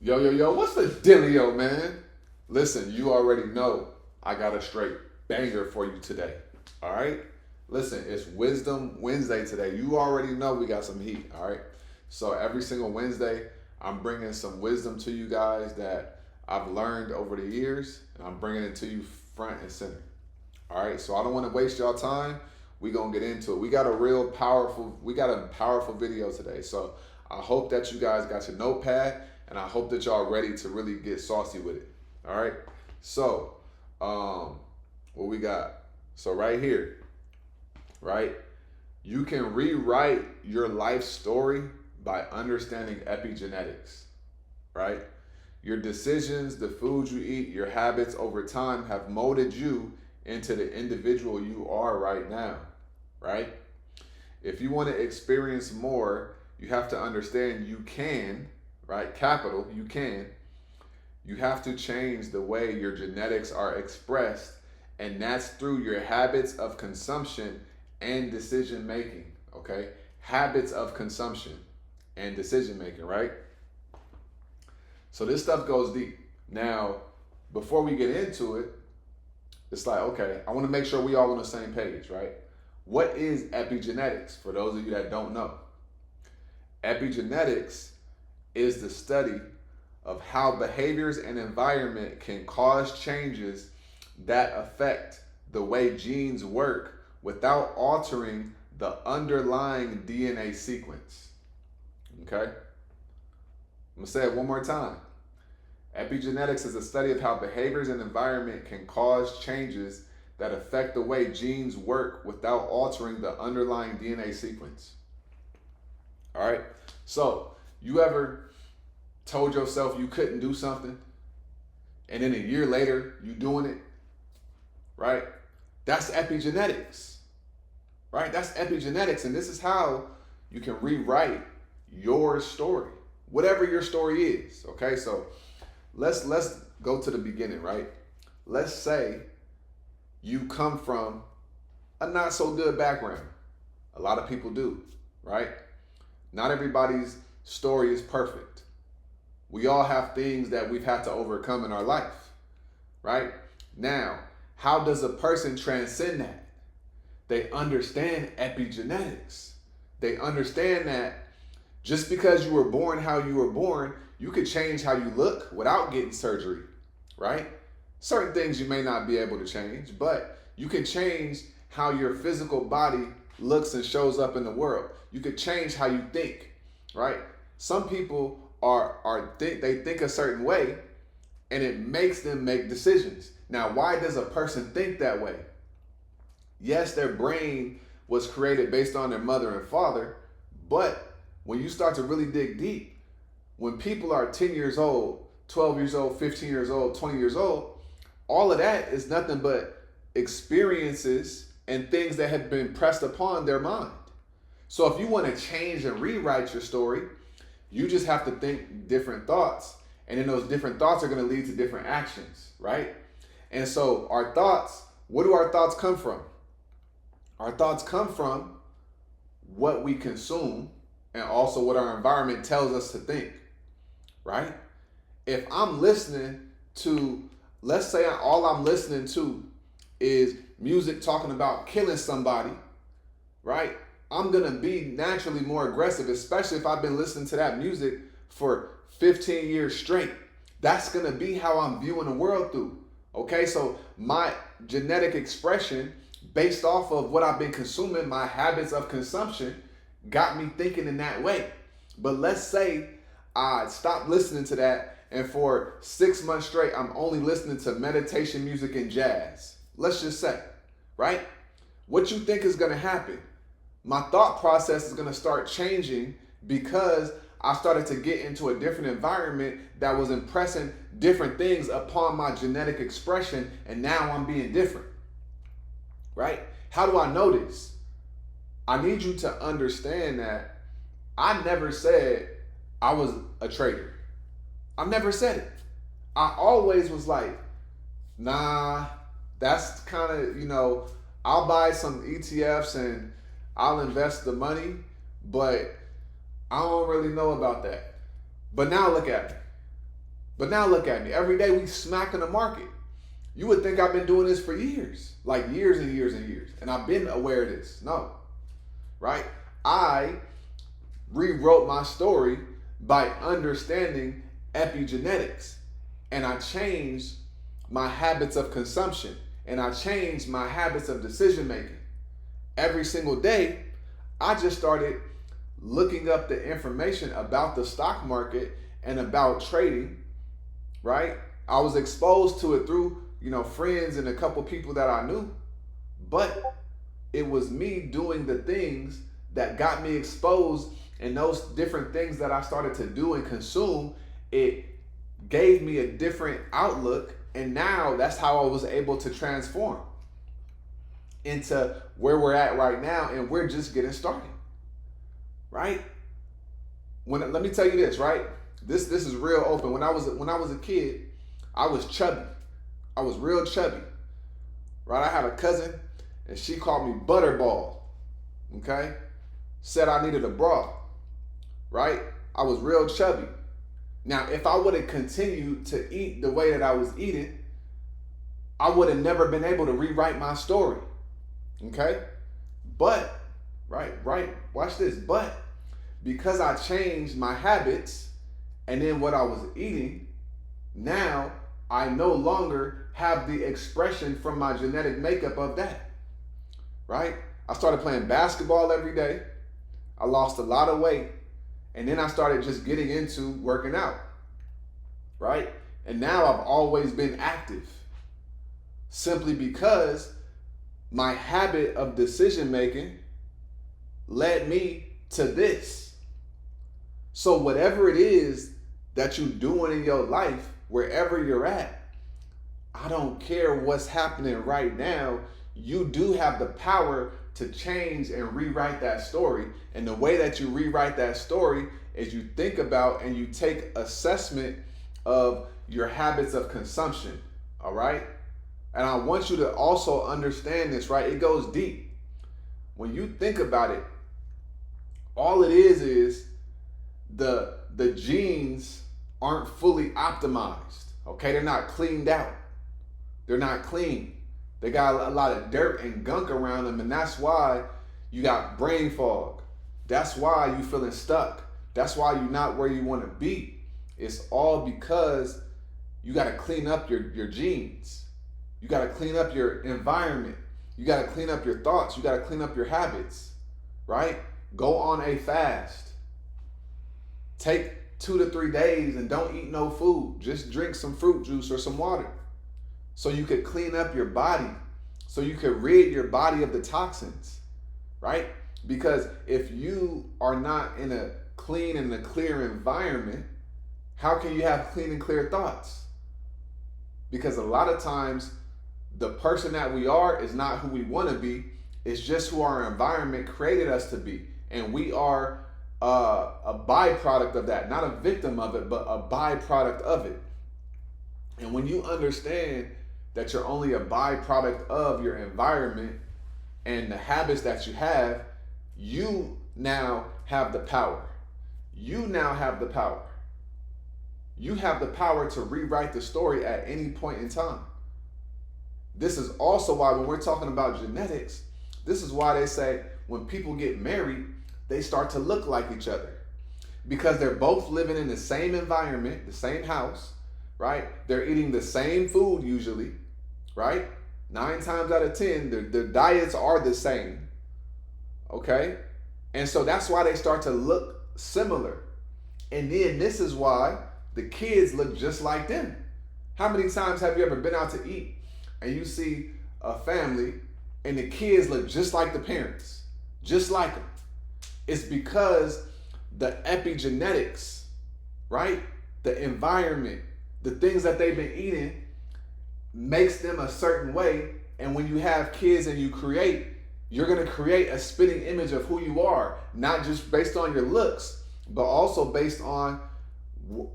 Yo, what's the dealio, man? Listen, you already know I got a straight banger for you today. All right? Listen, it's Wisdom Wednesday today. You already know we got some heat. All right? So every single Wednesday, I'm bringing some wisdom to you guys that I've learned over the years, and I'm bringing it to you front and center. All right? So I don't want to waste y'all time. We gonna get into it. We got a powerful video today. So I hope that you guys got your notepad, and I hope that y'all ready to really get saucy with it. All right. So, what we got? So right here, right? You can rewrite your life story by understanding epigenetics, right? Your decisions, the foods you eat, your habits over time have molded you into the individual you are right now, right? If you want to experience more, you have to understand you can, right? Capital, you can. You have to change the way your genetics are expressed, and that's through your habits of consumption and decision making, okay? Habits of consumption and decision making, right? So this stuff goes deep. Now, before we get into it, it's like, okay, I want to make sure we all on the same page, right? What is epigenetics for those of you that don't know? Epigenetics is the study of how behaviors and environment can cause changes that affect the way genes work without altering the underlying DNA sequence. Okay? I'm gonna say it one more time. Epigenetics is a study of how behaviors and environment can cause changes that affect the way genes work without altering the underlying DNA sequence. All right? So, you ever told yourself you couldn't do something, and then a year later you doing it, right? That's epigenetics, right? That's epigenetics, and this is how you can rewrite your story, whatever your story is. Okay, so let's go to the beginning, right? Let's say you come from a not so good background. A lot of people do, right? Not everybody's story is perfect. We all have things that we've had to overcome in our life, right? Now, how does a person transcend that? They understand epigenetics. They understand that just because you were born how you were born, you could change how you look without getting surgery, right? Certain things you may not be able to change, but you can change how your physical body looks and shows up in the world. You could change how you think, right? Some people they think a certain way, and it makes them make decisions. Now, why does a person think that way? Yes, their brain was created based on their mother and father, but when you start to really dig deep, when people are 10 years old, 12 years old, 15 years old, 20 years old, all of that is nothing but experiences and things that have been pressed upon their mind. So if you want to change and rewrite your story, you just have to think different thoughts. And then those different thoughts are going to lead to different actions, right? And so our thoughts, where do our thoughts come from? Our thoughts come from what we consume and also what our environment tells us to think, right? If I'm listening to, let's say all I'm listening to is music talking about killing somebody, right? I'm gonna be naturally more aggressive, especially if I've been listening to that music for 15 years straight. That's gonna be how I'm viewing the world through. Okay, so my genetic expression based off of what I've been consuming, my habits of consumption, got me thinking in that way. But let's say I stopped listening to that, and for 6 months straight, I'm only listening to meditation music and jazz. Let's just say, right? What you think is gonna happen? My thought process is gonna start changing because I started to get into a different environment that was impressing different things upon my genetic expression, and now I'm being different, right? How do I know this? I need you to understand that I never said I was a trader. I never said it. I always was like, nah, that's kind of, I'll buy some ETFs and I'll invest the money, but I don't really know about that. But now look at me. But now look at me. Every day we smacking the market. You would think I've been doing this for years, like years and years and years. And I've been aware of this. No, right? I rewrote my story by understanding epigenetics. And I changed my habits of consumption. And I changed my habits of decision making. Every single day, I just started looking up the information about the stock market and about trading, right? I was exposed to it through, friends and a couple people that I knew, but it was me doing the things that got me exposed, and those different things that I started to do and consume, it gave me a different outlook, and now that's how I was able to transform into where we're at right now, and we're just getting started, right? Let me tell you this, right? This is real open. When I was a kid, I was chubby. I was real chubby, right? I had a cousin, and she called me Butterball, okay? Said I needed a bra, right? I was real chubby. Now, if I would have continued to eat the way that I was eating, I would have never been able to rewrite my story, okay? But, right, watch this. But because I changed my habits and then what I was eating, now I no longer have the expression from my genetic makeup of that, right? I started playing basketball every day. I lost a lot of weight. And then I started just getting into working out, right? And now I've always been active simply because my habit of decision making led me to this. So whatever it is that you're doing in your life, wherever you're at, I don't care what's happening right now. You do have the power to change and rewrite that story. And the way that you rewrite that story is you think about and you take assessment of your habits of consumption, all right? And I want you to also understand this, right? It goes deep. When you think about it, all it is the genes aren't fully optimized, okay? They're not cleaned out. They're not clean. They got a lot of dirt and gunk around them, and that's why you got brain fog. That's why you feeling stuck. That's why you're not where you want to be. It's all because you got to clean up your genes. You got to clean up your environment. You got to clean up your thoughts. You got to clean up your habits, right? Go on a fast. Take 2 to 3 days and don't eat no food. Just drink some fruit juice or some water, so you could clean up your body, so you could rid your body of the toxins, right? Because if you are not in a clean and a clear environment, how can you have clean and clear thoughts? Because a lot of times, the person that we are is not who we want to be. It's just who our environment created us to be. And we are a byproduct of that, not a victim of it, but a byproduct of it. And when you understand that you're only a byproduct of your environment and the habits that you have, you now have the power. You now have the power. You have the power to rewrite the story at any point in time. This is also why when we're talking about genetics, this is why they say when people get married, they start to look like each other. Because they're both living in the same environment, the same house, right? They're eating the same food usually, right? 9 times out of 10, their diets are the same, okay? And so that's why they start to look similar. And then this is why the kids look just like them. How many times have you ever been out to eat and you see a family and the kids look just like the parents, just like them? It's because the epigenetics, right? The environment, the things that they've been eating makes them a certain way. And when you have kids and you create, you're going to create a spitting image of who you are, not just based on your looks, but also based on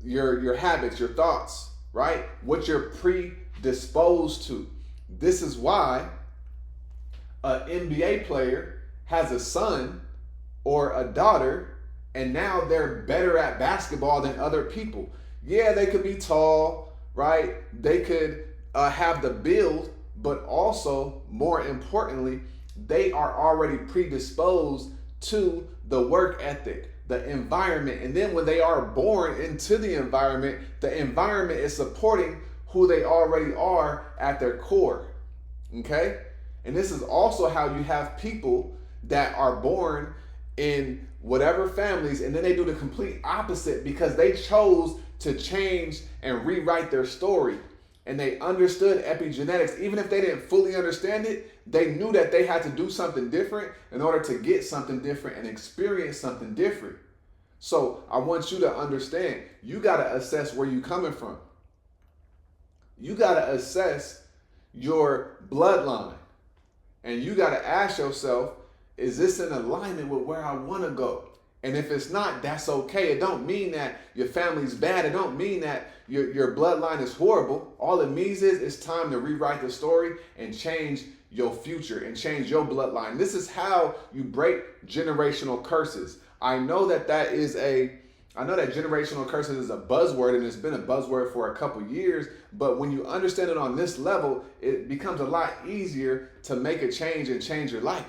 your habits, your thoughts, right? What you're predisposed to. This is why an NBA player has a son or a daughter, and now they're better at basketball than other people. Yeah, they could be tall, right? They could have the build, but also, more importantly, they are already predisposed to the work ethic, the environment. And then when they are born into the environment is supporting who they already are at their core. Okay? And this is also how you have people that are born in whatever families and then they do the complete opposite because they chose to change and rewrite their story. And they understood epigenetics. Even if they didn't fully understand it, they knew that they had to do something different in order to get something different and experience something different. So I want you to understand, you got to assess where you're coming from. You got to assess your bloodline. And you got to ask yourself, is this in alignment with where I want to go? And if it's not, that's okay. It don't mean that your family's bad. It don't mean that your bloodline is horrible. All it means is it's time to rewrite the story and change your future and change your bloodline. This is how you break generational curses. I know that generational curses is a buzzword and it's been a buzzword for a couple years, but when you understand it on this level, it becomes a lot easier to make a change and change your life.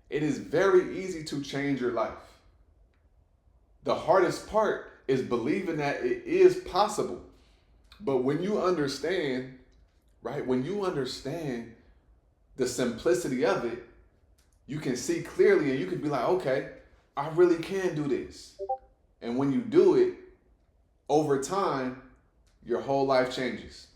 It is very easy to change your life. The hardest part is believing that it is possible. But when you understand, right, when you understand the simplicity of it, you can see clearly and you can be like, okay, I really can do this. And when you do it, over time, your whole life changes.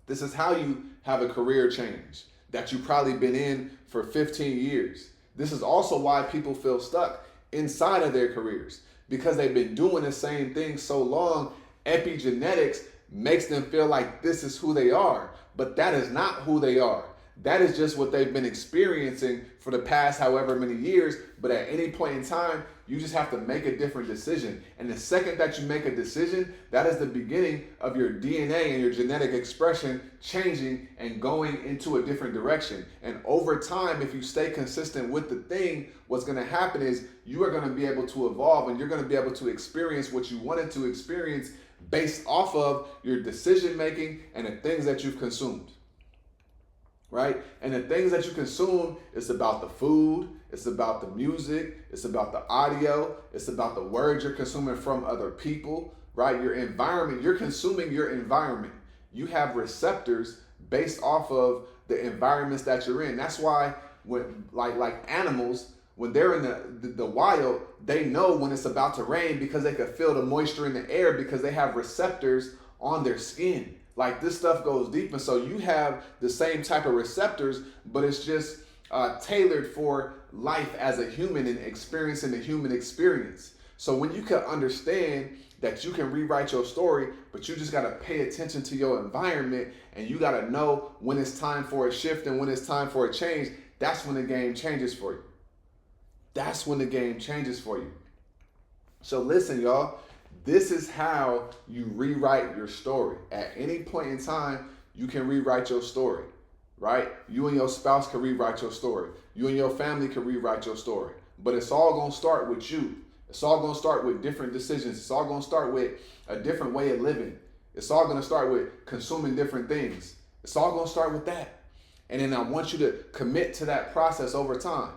This is how you have a career change that you've probably been in for 15 years. This is also why people feel stuck inside of their careers because they've been doing the same thing so long. Epigenetics makes them feel like this is who they are, but that is not who they are. That is just what they've been experiencing for the past however many years. But at any point in time, you just have to make a different decision. And the second that you make a decision, that is the beginning of your DNA and your genetic expression changing and going into a different direction. And over time, if you stay consistent with the thing, what's going to happen is you are going to be able to evolve and you're going to be able to experience what you wanted to experience based off of your decision making and the things that you've consumed. Right? And the things that you consume, it's about the food, it's about the music, it's about the audio, it's about the words you're consuming from other people, right? Your environment, you're consuming your environment. You have receptors based off of the environments that you're in. That's why when like animals, when they're in the wild, they know when it's about to rain because they can feel the moisture in the air because they have receptors on their skin. Like this stuff goes deep, and so you have the same type of receptors, but it's just tailored for life as a human and experiencing the human experience. So when you can understand that you can rewrite your story, but you just got to pay attention to your environment and you got to know when it's time for a shift and when it's time for a change, that's when the game changes for you. That's when the game changes for you. So listen, y'all. This is how you rewrite your story. At any point in time, you can rewrite your story, right? You and your spouse can rewrite your story. You and your family can rewrite your story. But it's all going to start with you. It's all going to start with different decisions. It's all going to start with a different way of living. It's all going to start with consuming different things. It's all going to start with that. And then I want you to commit to that process over time.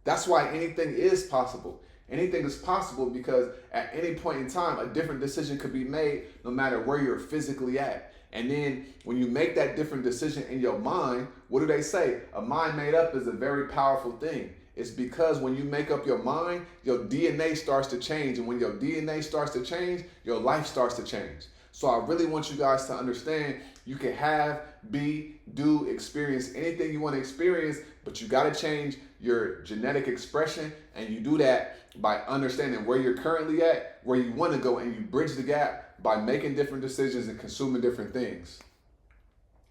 That's why anything is possible. Anything is possible because at any point in time, a different decision could be made no matter where you're physically at. And then when you make that different decision in your mind, what do they say? A mind made up is a very powerful thing. It's because when you make up your mind, your DNA starts to change. And when your DNA starts to change, your life starts to change. So I really want you guys to understand you can have, be, do, experience anything you want to experience, but you got to change your genetic expression. And you do that by understanding where you're currently at, where you want to go, and you bridge the gap by making different decisions and consuming different things.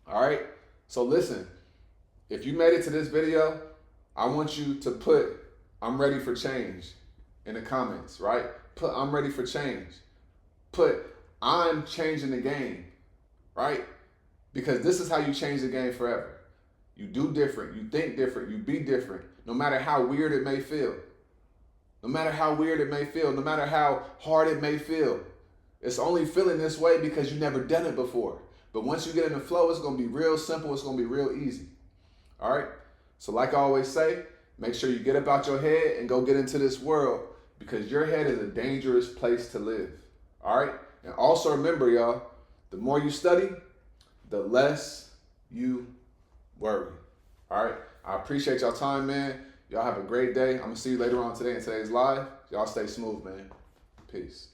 All right? So listen, if you made it to this video, I want you to put "I'm ready for change" in the comments, right? Put "I'm ready for change." Put "I'm changing the game," right? Because this is how you change the game forever. You do different, you think different, you be different, no matter how weird it may feel. No matter how weird it may feel, no matter how hard it may feel, It's only feeling this way because you never done it before. But once you get in the flow, it's going to be real simple. It's going to be real easy. All right? So like I always say, make sure you get up out your head and go get into this world, because your head is a dangerous place to live. All right? And also remember, y'all, the more you study, the less you worry. All right? I appreciate y'all time, man. Y'all have a great day. I'm going to see you later on today in today's live. Y'all stay smooth, man. Peace.